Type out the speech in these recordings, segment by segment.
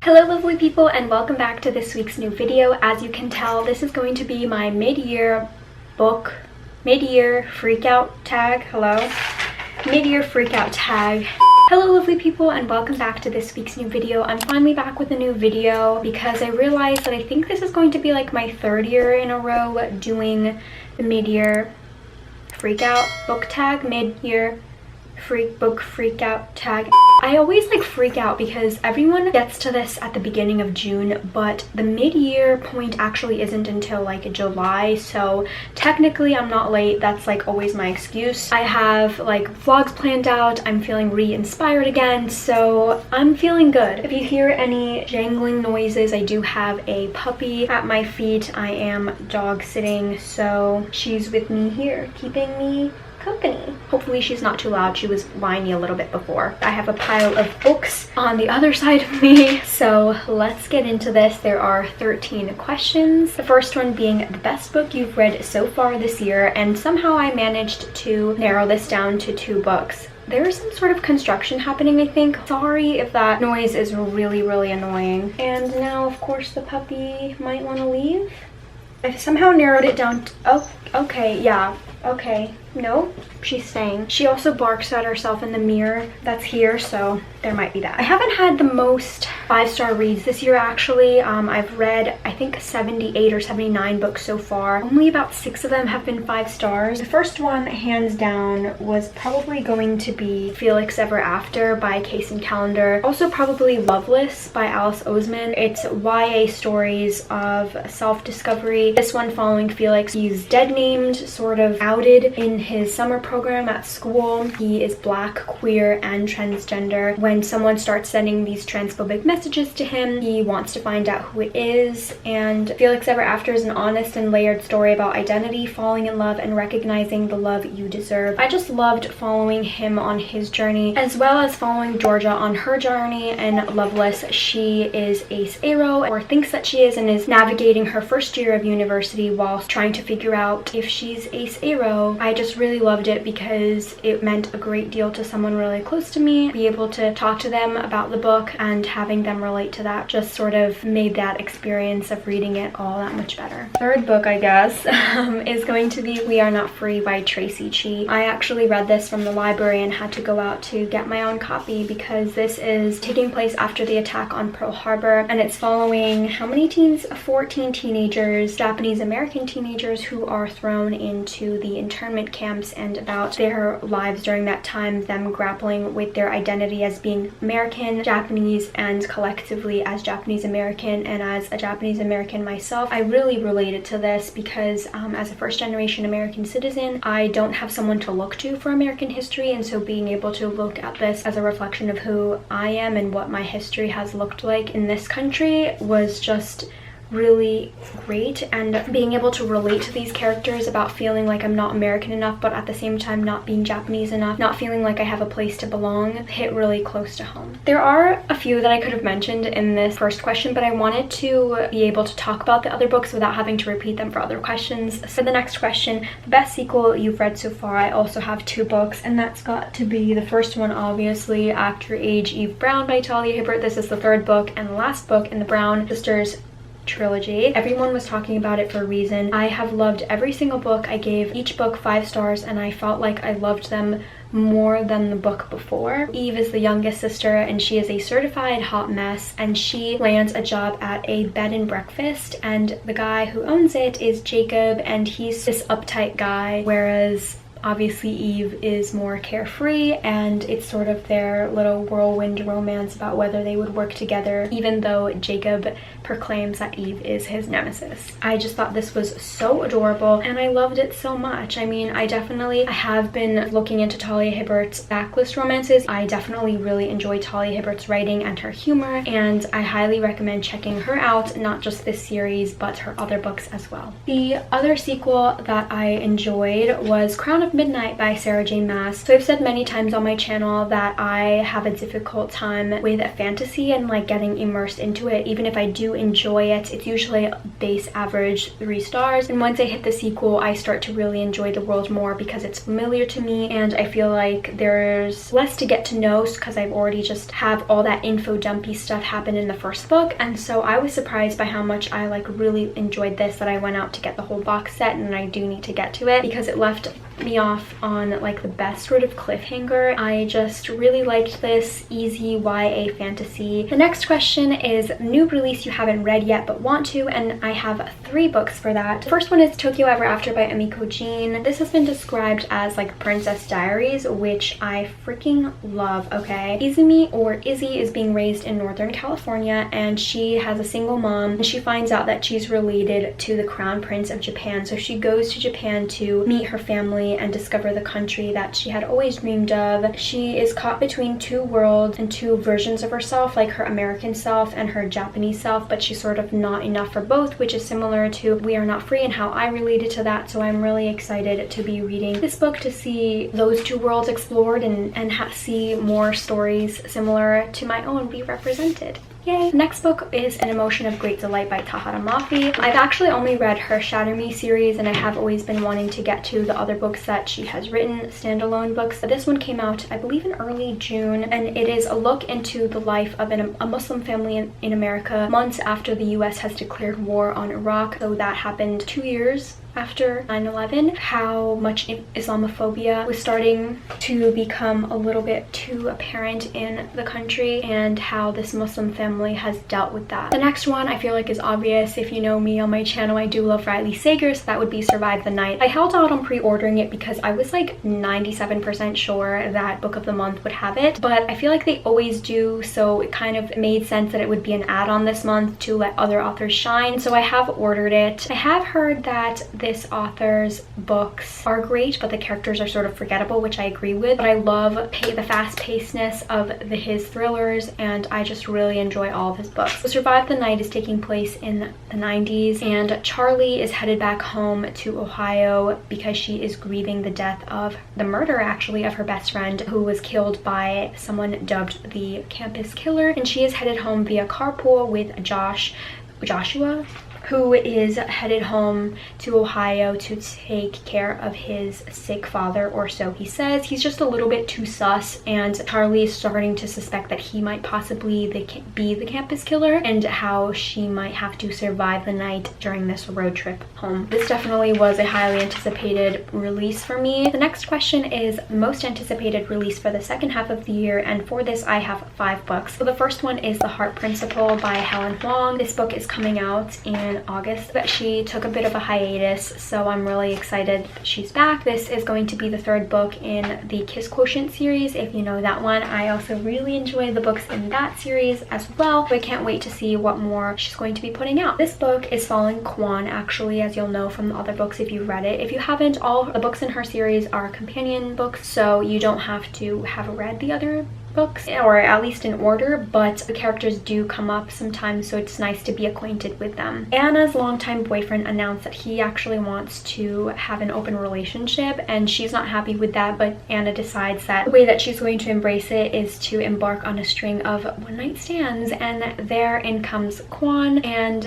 Hello lovely people and welcome back to this week's new video. As you can tell, this is going to be my mid-year freakout tag. Mid-year freakout tag. Hello lovely people and welcome back to this week's new video. I'm finally back with a new video because I realized that I think this is going to be like my third year in a row doing the mid-year freakout book tag, mid-year book freakout tag. I always like freak out because everyone gets to this at the beginning of June, but the mid-year point actually isn't until like July, so technically I'm not late. That's like always my excuse. I have like vlogs planned out. I'm feeling re-inspired again, so I'm feeling good. If you hear any jangling noises, I do have a puppy at my feet. I am dog sitting, so she's with me here, keeping me company. Hopefully she's not too loud. She was whiny a little bit before. I have a pile of books on the other side of me, so let's get into this. There are 13 questions. The first one being the best book you've read so far this year, and somehow I managed to narrow this down to 2 books. There is some sort of construction happening, I think. Sorry if that noise is really annoying. And now of course the puppy might want to leave. I've somehow narrowed it down to, oh, okay, yeah, okay. No, she's staying. She also barks at herself in the mirror that's here, so there might be that. I haven't had the most 5-star reads this year actually. I've read I think 78 or 79 books so far. Only about 6 of them have been 5 stars. The first one hands down was probably going to be Felix Ever After by Kacen Callender. Also probably Loveless by Oseman. It's YA stories of self-discovery. This one following Felix. He's dead named, sort of outed in his summer program at school. He is black, queer, and transgender. When someone starts sending these transphobic messages to him, he wants to find out who it is. And Felix Ever After is an honest and layered story about identity, falling in love, and recognizing the love you deserve. I just loved following him on his journey, as well as following Georgia on her journey. And Loveless, she is ace aro, or thinks that she is, and is navigating her first year of university whilst trying to figure out if she's ace aro. I just really loved it because it meant a great deal to someone really close to me. Be able to talk to them about the book and having them relate to that just sort of made that experience of reading it all that much better. Third book, I guess, is going to be We Are Not Free by Traci Chee. I actually read this from the library and had to go out to get my own copy because this is taking place after the attack on Pearl Harbor, and it's following how many teens? 14 teenagers, Japanese American teenagers, who are thrown into the internment camps, and about their lives during that time, them grappling with their identity as being American, Japanese, and collectively as Japanese American. And as a Japanese American myself, I really related to this because as a first-generation American citizen, I don't have someone to look to for American history, and so being able to look at this as a reflection of who I am and what my history has looked like in this country was just really great. And being able to relate to these characters about feeling like I'm not American enough, but at the same time not being Japanese enough, not feeling like I have a place to belong, hit really close to home. There are a few that I could have mentioned in this first question, but I wanted to be able to talk about the other books without having to repeat them for other questions. So the next question, the best sequel you've read so far. I also have 2 books, and that's got to be the first one, obviously, After Age Eve Brown by Talia Hibbert. This is the 3rd book and the last book in the Brown sisters trilogy. Everyone was talking about it for a reason. I have loved every single book. I gave each book 5 stars, and I felt like I loved them more than the book before. Eve is the youngest sister, and she is a certified hot mess, and she lands a job at a bed and breakfast, and the guy who owns it is Jacob, and he's this uptight guy, whereas obviously Eve is more carefree, and it's sort of their little whirlwind romance about whether they would work together, even though Jacob proclaims that Eve is his nemesis. I just thought this was so adorable, and I loved it so much. I mean, I have been looking into Talia Hibbert's backlist romances. I definitely really enjoy Talia Hibbert's writing and her humor, and I highly recommend checking her out, not just this series, but her other books as well. The other sequel that I enjoyed was Crown of of Midnight by Sarah J Maas. So I've said many times on my channel that I have a difficult time with fantasy and like getting immersed into it. Even if I do enjoy it, it's usually base average 3 stars. And once I hit the sequel, I start to really enjoy the world more because it's familiar to me and I feel like there's less to get to know because I've already just have all that info dumpy stuff happen in the first book. And so I was surprised by how much I like really enjoyed this, that I went out to get the whole box set, and I do need to get to it because it left me off on like the best sort of cliffhanger. I just really liked this easy YA fantasy. The next question is new release you haven't read yet but want to, and I have 3 books for that. The first one is Tokyo Ever After by Emiko. This has been described as like Princess Diaries, which I freaking love. Okay, Izumi, or Izzy, is being raised in Northern California and she has a single mom, and she finds out that she's related to the Crown Prince of Japan. So she goes to Japan to meet her family and discover the country that she had always dreamed of. She is caught between 2 worlds and 2 versions of herself, like her American self and her Japanese self, but she's sort of not enough for both, which is similar to We Are Not Free and how I related to that. So I'm really excited to be reading this book to see those 2 worlds explored and see more stories similar to my own be represented. Yay! Next book is An Emotion of Great Delight by Tahereh Mafi. I've actually only read her Shatter Me series, and I have always been wanting to get to the other books that she has written, standalone books. But this one came out, I believe, in early June, and it is a look into the life of a Muslim family in America months after the US has declared war on Iraq. So that happened 2 years after 9/11, how much Islamophobia was starting to become a little bit too apparent in the country, and how this Muslim family has dealt with that. The next one I feel like is obvious. If you know me on my channel, I do love Riley Sager, so that would be Survive the Night. I held out on pre-ordering it because I was like 97% sure that Book of the Month would have it, but I feel like they always do, so it kind of made sense that it would be an add-on this month to let other authors shine. So I have ordered it. I have heard that this author's books are great, but the characters are sort of forgettable, which I agree with. But I love the fast-pacedness of his thrillers, and I just really enjoy all of his books. So Survive the Night is taking place in the 90s, and Charlie is headed back home to Ohio because she is grieving the death of the murder, actually, of her best friend, who was killed by someone dubbed the Campus Killer. And she is headed home via carpool with Joshua, who is headed home to Ohio to take care of his sick father, or so he says. He's just a little bit too sus, and Charlie is starting to suspect that he might possibly be the campus killer, and how she might have to survive the night during this road trip home. This definitely was a highly anticipated release for me. The next question is most anticipated release for the second half of the year, and for this I have 5 books. So the first one is The Heart Principle by Helen Hoang. This book is coming out in August, but she took a bit of a hiatus, so I'm really excited that she's back. This is going to be the 3rd book in the Kiss Quotient series, if you know that one. I also really enjoy the books in that series as well, so I can't wait to see what more she's going to be putting out. This book is following Quan, actually, as you'll know from the other books if you've read it. If you haven't, all the books in her series are companion books, so you don't have to have read the other books, or at least in order, but the characters do come up sometimes, so it's nice to be acquainted with them. Anna's longtime boyfriend announced that he actually wants to have an open relationship, and she's not happy with that, but Anna decides that the way that she's going to embrace it is to embark on a string of one-night stands, and therein comes Quan, and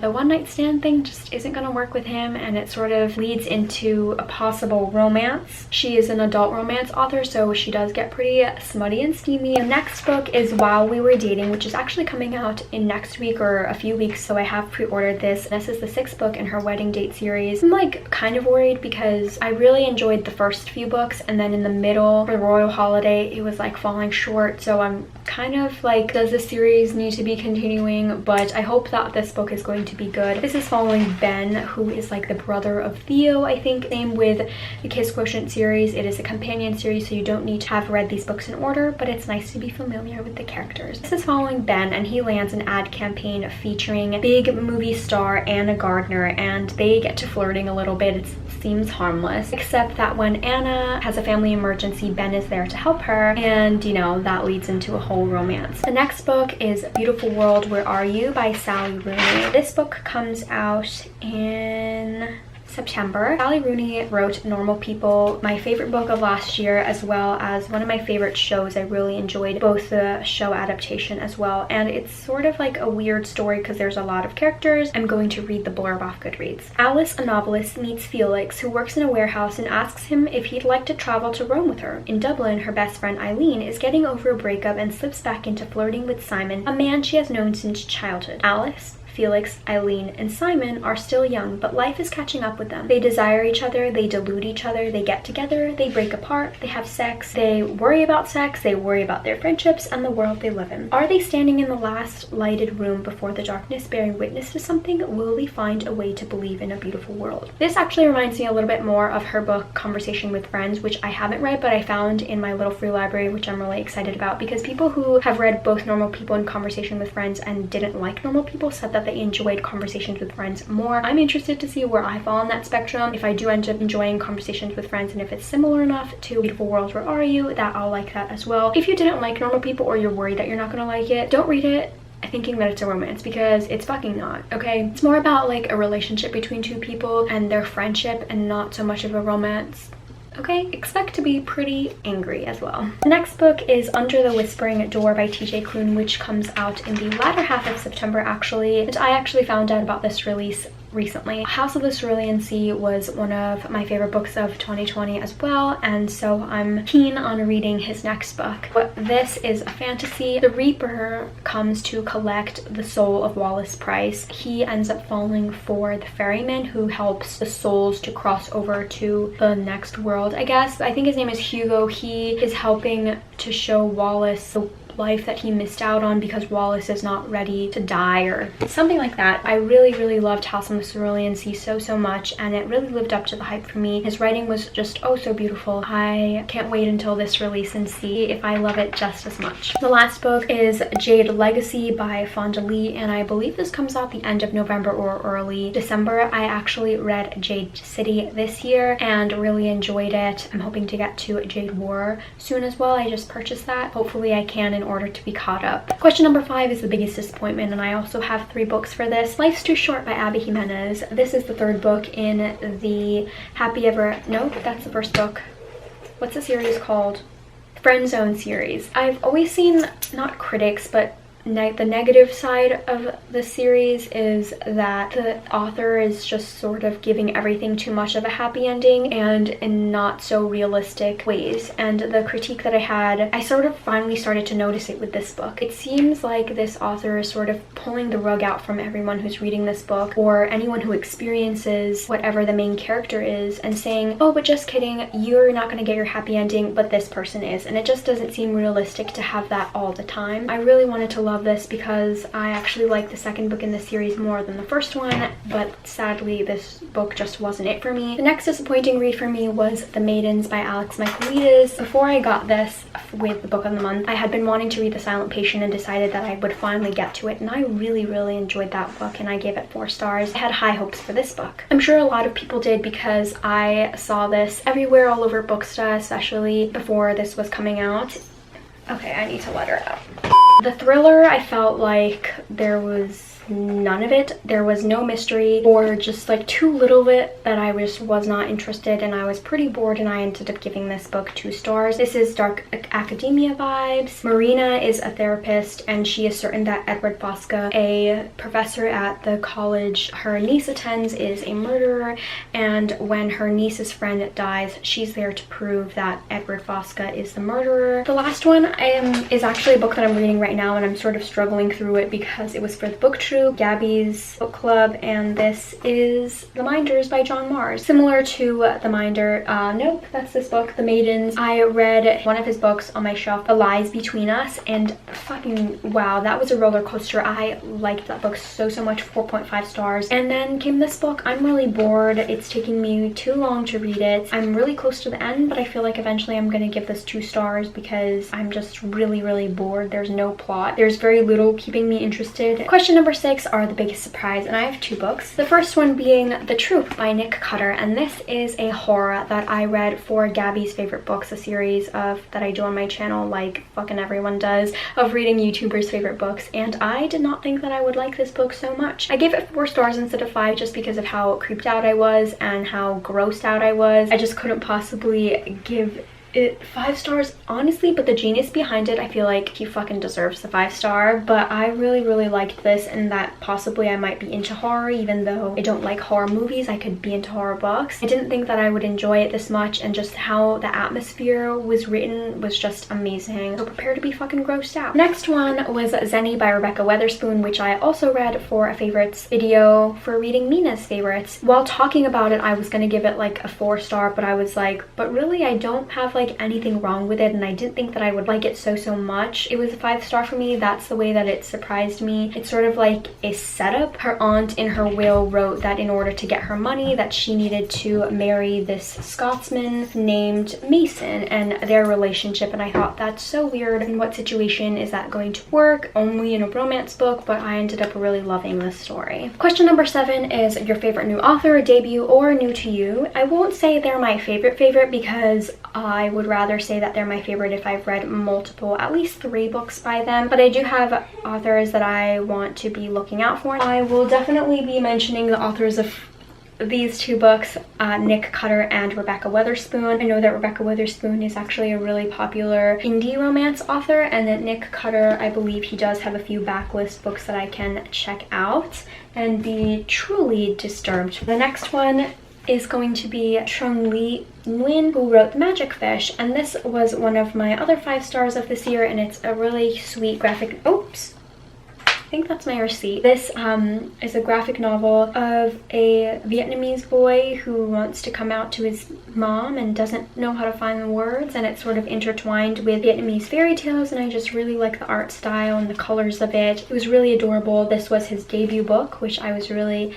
the one-night stand thing just isn't going to work with him, and it sort of leads into a possible romance. She is an adult romance author, so she does get pretty smutty and steamy. The next book is While We Were Dating, which is actually coming out in next week or a few weeks, so I have pre-ordered this. This is the 6th book in her wedding date series. I'm like kind of worried because I really enjoyed the first few books, and then in the middle for the royal holiday it was like falling short, so I'm kind of like, does this series need to be continuing? But I hope that this book is going to be good. This is following Ben, who is like the brother of Theo, I think. Same with the Kiss Quotient series. It is a companion series, so you don't need to have read these books in order, but it's nice to be familiar with the characters. This is following Ben, and he lands an ad campaign featuring big movie star Anna Gardner, and they get to flirting a little bit. It seems harmless, except that when Anna has a family emergency, Ben is there to help her, and you know, that leads into a whole romance. The next book is Beautiful World, Where Are You by Sally Rooney. This book comes out in September. Sally Rooney wrote Normal People, my favorite book of last year, as well as one of my favorite shows. I really enjoyed both the show adaptation as well, and it's sort of like a weird story because there's a lot of characters. I'm going to read the blurb off Goodreads. Alice, a novelist, meets Felix, who works in a warehouse, and asks him if he'd like to travel to Rome with her. In Dublin, her best friend Eileen is getting over a breakup and slips back into flirting with Simon, a man she has known since childhood. Alice, Felix, Eileen, and Simon are still young, but life is catching up with them. They desire each other, they delude each other, they get together, they break apart, they have sex, they worry about sex, they worry about their friendships and the world they live in. Are they standing in the last lighted room before the darkness bearing witness to something? Will they find a way to believe in a beautiful world? This actually reminds me a little bit more of her book Conversation with Friends, which I haven't read, but I found in my little free library, which I'm really excited about, because people who have read both Normal People and Conversation with Friends and didn't like Normal People said that they enjoyed Conversations with Friends more. I'm interested to see where I fall on that spectrum. If I do end up enjoying Conversations with Friends and if it's similar enough to Beautiful World, Where Are You, that I'll like that as well. If you didn't like Normal People or you're worried that you're not gonna like it, don't read it thinking that it's a romance, because it's fucking not, okay? It's more about like a relationship between two people and their friendship and not so much of a romance. Okay, expect to be pretty angry as well. The next book is Under the Whispering Door by TJ Klune, which comes out in the latter half of September actually. And I actually found out about this release recently. House of the Cerulean Sea was one of my favorite books of 2020 as well, and so I'm keen on reading his next book. But this is a fantasy. The Reaper comes to collect the soul of Wallace Price. He ends up falling for the ferryman who helps the souls to cross over to the next world, I guess. I think his name is Hugo. He is helping to show Wallace the life that he missed out on because Wallace is not ready to die or something like that. I really loved House of the Cerulean Sea so much, and it really lived up to the hype for me. His writing was just oh so beautiful. I can't wait until this release and see if I love it just as much. The last book is Jade Legacy by Fonda Lee, and I believe this comes out the end of November or early December. I actually read Jade City this year and really enjoyed it. I'm hoping to get to Jade War soon as well. I just purchased that. Hopefully I can in order to be caught up. Question number 5 is the biggest disappointment, and I also have 3 books for this. Life's Too Short by Abby Jimenez. This is the 3rd book in the Happy Ever... No, that's the first book. What's the series called? Friend Zone series. I've always seen, not critics, but the negative side of the series is that the author is just sort of giving everything too much of a happy ending and in not so realistic ways. And the critique that I had, I sort of finally started to notice it with this book. It seems like this author is sort of pulling the rug out from everyone who's reading this book or anyone who experiences whatever the main character is and saying, oh, but just kidding, you're not going to get your happy ending, but this person is. And it just doesn't seem realistic to have that all the time. I really wanted to love this because I actually like the 2nd book in the series more than the first one, but sadly this book just wasn't it for me. The next disappointing read for me was The Maidens by Alex Michaelides. Before I got this with the book of the month, I had been wanting to read The Silent Patient and decided that I would finally get to it, and I really enjoyed that book and I gave it 4 stars. I had high hopes for this book. I'm sure a lot of people did because I saw this everywhere all over Booksta, especially before this was coming out. Okay, I need to let her out. The thriller, I felt like there was none of it. There was no mystery or just like too little of it that I just was not interested, and I was pretty bored, and I ended up giving this book 2 stars. This is dark academia vibes. Marina is a therapist and she is certain that Edward Fosca, a professor at the college her niece attends, is a murderer, and when her niece's friend dies, she's there to prove that Edward Fosca is the murderer. The last one is actually a book that I'm reading right now, and I'm sort of struggling through it because it was for the book troop, Gabby's book club, and this is The Minders by John Mars. Similar to The Minder, nope, that's this book, The Maidens. I read one of his books on my shelf, The Lies Between Us, and fucking wow, that was a roller coaster. I liked that book so much, 4.5 stars. And then came this book. I'm really bored. It's taking me too long to read it. I'm really close to the end, but I feel like eventually I'm gonna give this 2 stars because I'm just really bored. There's no plot. There's very little keeping me interested. Question number 6 are the biggest surprise, and I have 2 books. The first one being The Truth by Nick Cutter, and this is a horror that I read for Gabby's Favorite Books, a series of that I do on my channel like fucking everyone does, of reading YouTubers' favorite books, and I did not think that I would like this book so much. I gave it 4 stars instead of 5 just because of how creeped out I was and how grossed out I was. I just couldn't possibly give it 5 stars honestly, but the genius behind it, I feel like he fucking deserves the 5-star. But I really liked this, and that possibly I might be into horror. Even though I don't like horror movies, I could be into horror books. I didn't think that I would enjoy it this much, and just how the atmosphere was written was just amazing. So prepare to be fucking grossed out. Next one was Zenny by Rebecca Weatherspoon, which I also read for a favorites video for reading Mina's favorites. While talking about it, I was gonna give it like a 4-star, but I was like, but really I don't have like anything wrong with it, and I didn't think that I would like it so much. It was a 5-star for me. That's the way that it surprised me. It's sort of like a setup. Her aunt in her will wrote that in order to get her money that she needed to marry this Scotsman named Mason and their relationship, and I thought that's so weird. In what situation is that going to work? Only in a romance book, but I ended up really loving this story. Question number 7 is your favorite new author, debut, or new to you. I won't say they're my favorite because I would rather say that they're my favorite if I've read multiple, at least 3 books by them, but I do have authors that I want to be looking out for. I will definitely be mentioning the authors of these 2 books, Nick Cutter and Rebecca Weatherspoon. I know that Rebecca Weatherspoon is actually a really popular indie romance author, and that Nick Cutter, I believe he does have a few backlist books that I can check out and be truly disturbed. The next one is going to be Trung Nguyen, who wrote The Magic Fish, and this was one of my other 5 stars of this year, and it's a really sweet graphic, oops, I think that's my receipt. This is a graphic novel of a Vietnamese boy who wants to come out to his mom and doesn't know how to find the words, and it's sort of intertwined with Vietnamese fairy tales, and I just really like the art style and the colors of it. It was really adorable. This was his debut book, which I was really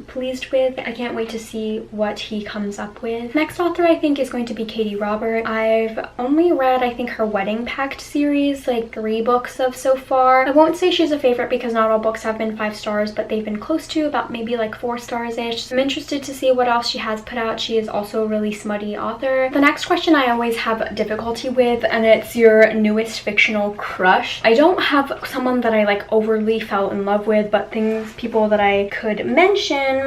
pleased with. I can't wait to see what he comes up with. Next author I think is going to be Katie Robert. I've only read, I think, her Wedding Pact series, like 3 books of so far. I won't say she's a favorite because not all books have been 5 stars, but they've been close to about maybe like 4 stars-ish. I'm interested to see what else she has put out. She is also a really smutty author. The next question I always have difficulty with, and it's your newest fictional crush. I don't have someone that I like overly fell in love with, but people that I could mention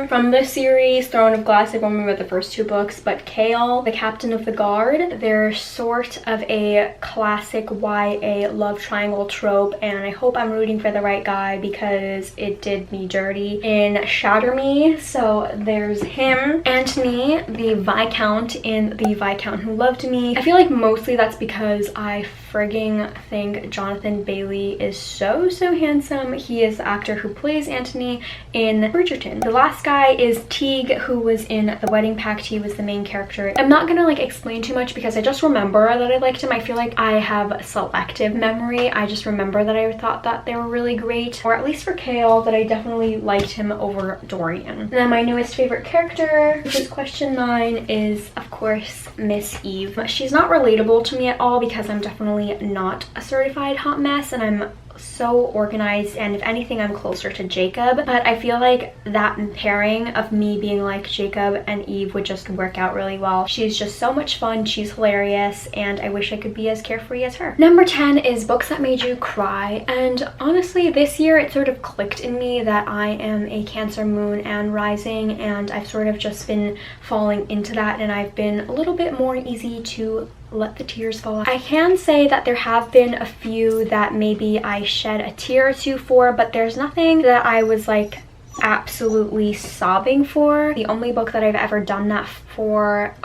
from the series Throne of Glass. I've only read the first 2 books, but Kale, the Captain of the Guard. They're sort of a classic YA love triangle trope, and I hope I'm rooting for the right guy because it did me dirty in Shatter Me. So there's him. Anthony, the Viscount in The Viscount Who Loved Me. I feel like mostly that's because I frigging think Jonathan Bailey is so handsome. He is the actor who plays Anthony in Bridgerton. The last guy is Teague, who was in The Wedding Pact. He was the main character. I'm not gonna like explain too much because I just remember that I liked him. I feel like I have selective memory. I just remember that I thought that they were really great, or at least for Kale, that I definitely liked him over Dorian. And then my newest favorite character, which is question 9, is of course Miss Eve. She's not relatable to me at all because I'm definitely not a certified hot mess, and I'm so organized, and if anything I'm closer to Jacob, but I feel like that pairing of me being like Jacob and Eve would just work out really well. She's just so much fun, she's hilarious, and I wish I could be as carefree as her. Number 10 is books that made you cry, and honestly this year it sort of clicked in me that I am a Cancer moon and rising, and I've sort of just been falling into that, and I've been a little bit more easy to let the tears fall. I can say that there have been a few that maybe I shed a tear or 2 for, but there's nothing that I was like absolutely sobbing for. The only book that I've ever done that for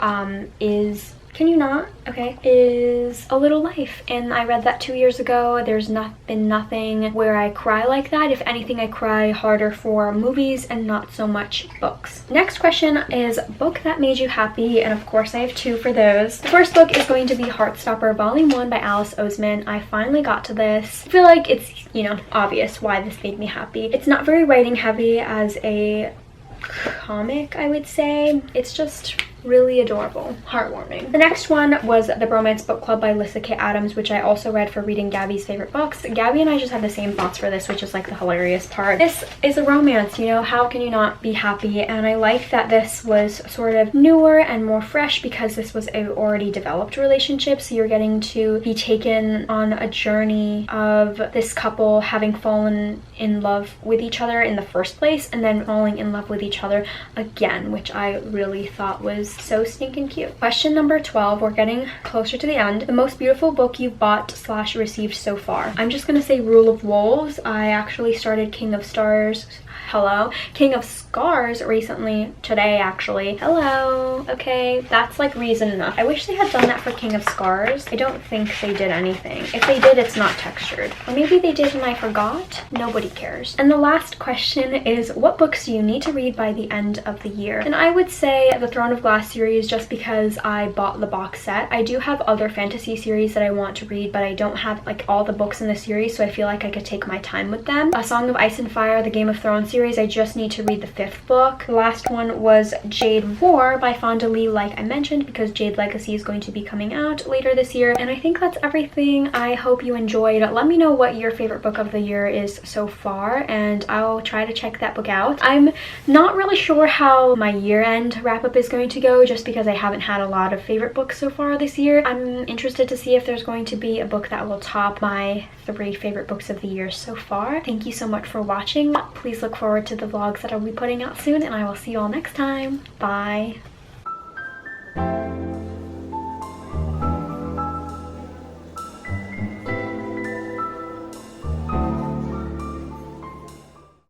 is, can you not? Okay, is A Little Life, and I read that 2 years ago. There's been nothing where I cry like that. If anything, I cry harder for movies and not so much books. Next question is book that made you happy, and of course I have 2 for those. The first book is going to be Heartstopper Volume 1 by Alice Oseman. I finally got to this. I feel like it's, you know, obvious why this made me happy. It's not very writing heavy as a comic, I would say. It's just really adorable, heartwarming. The next one was the Bromance book club by Lissa K. Adams, which I also read for reading Gabby's favorite books. Gabby and I just had the same thoughts for this, which is like the hilarious part. This is a romance, you know, how can you not be happy? And I like that this was sort of newer and more fresh because this was a already developed relationship, so you're getting to be taken on a journey of this couple having fallen in love with each other in the first place and then falling in love with each other again, which I really thought was so stinking cute. Question number 12, we're getting closer to the end. The most beautiful book you've bought / received so far. I'm just gonna say Rule of Wolves. I actually started King of Scars recently, today actually. Hello. Okay, that's like reason enough. I wish they had done that for King of Scars. I don't think they did anything. If they did, it's not textured. Or maybe they did and I forgot. Nobody cares. And the last question is, what books do you need to read by the end of the year? And I would say the Throne of Glass series, just because I bought the box set. I do have other fantasy series that I want to read, but I don't have like all the books in the series, so I feel like I could take my time with them. A Song of Ice and Fire, the Game of Thrones series, I just need to read the 5th book. The last one was Jade War by Fonda Lee, like I mentioned, because Jade Legacy is going to be coming out later this year. And I think that's everything. I hope you enjoyed. Let me know what your favorite book of the year is so far, and I'll try to check that book out. I'm not really sure how my year-end wrap-up is going to go, just because I haven't had a lot of favorite books so far this year. I'm interested to see if there's going to be a book that will top my 3 favorite books of the year so far. Thank you so much for watching. Please look forward to the vlogs that I'll be putting out soon, and I will see you all next time. Bye.